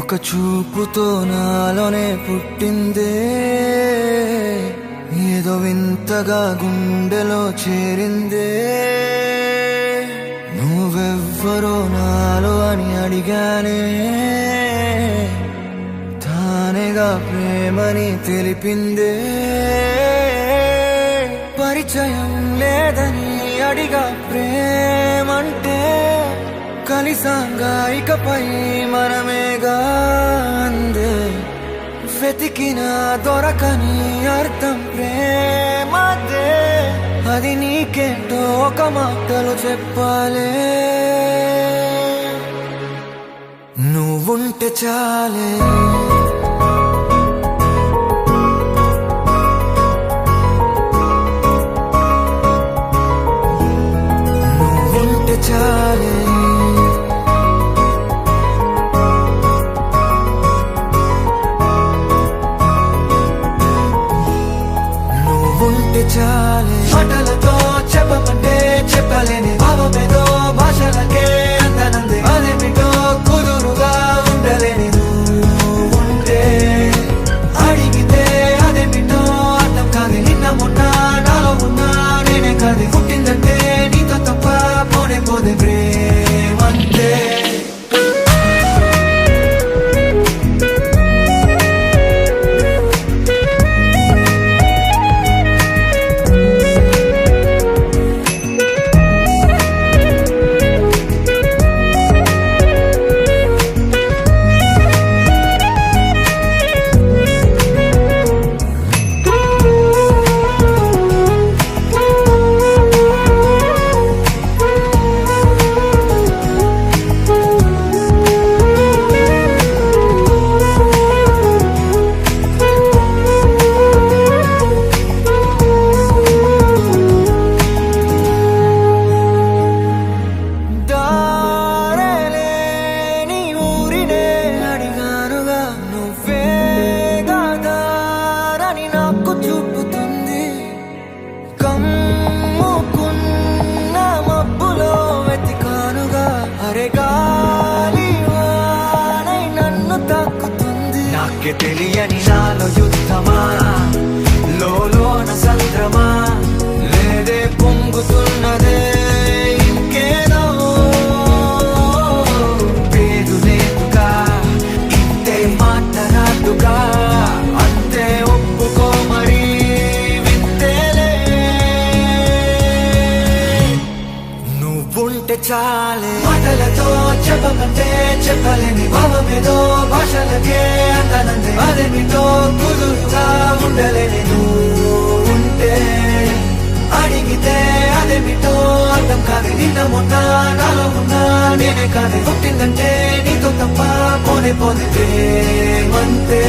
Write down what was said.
ఒక చూపుతో నాలోనే పుట్టిందే, ఏదో వింతగా గుండెలో చేరిందే. నువ్వెవ్వరో నాలో అని అడిగానే, తానేగా ప్రేమని తెలిపిందే. పరిచయం లేదని అడిగా ప్రేమంటే, కలిసాంగా ఇకపై మనమేగా అందే. వెతికిన దొరకని అర్థం ప్రేమదే, అది నీకేంటో ఒక మాటలు చెప్పాలే. నువ్వుంటే చాలే, నువ్వుంటే చాలే, నువ్వుంటే చాలే. మాటలతో చెప్పమంటే చెప్పలేని భావమేదో భాషలకే అందనందే. అదేమిటో కుదురుగా ఉండలేని నువ్వుంటే, అడిగితే అదేమిటో అర్థం కాదు. నిన్న మొన్న నాలో ఉన్నా నేనే కాదు. పుట్టిందంటే నీతో తప్ప పోనే పోదే ప్రేమంటే. నాకే తెలియని నాలో యుద్ధమా, లోన సంద్రమా, లేదే పొంగుతున్నదే ఇంకేదో. పేరు లేదుగా, ఇంతే మాట్లాడుగా, అంతే ఒప్పుకో మరి వింతేలే. నువ్వుంటే చాలే, మాటలతో చెప్పమంటే చెప్పలేని భావమేదో భాషలకే అందనందే. అదేమిటో కుదురుగా ఉండలేని నువ్వుంటే, అడిగితే అదేమిటో అర్థం కాదు. నిన్న మొన్న నాలో ఉన్నా నేనే కాదు. పుట్టిందంటే నీతో తప్ప పోనే పోదే ప్రేమంతే.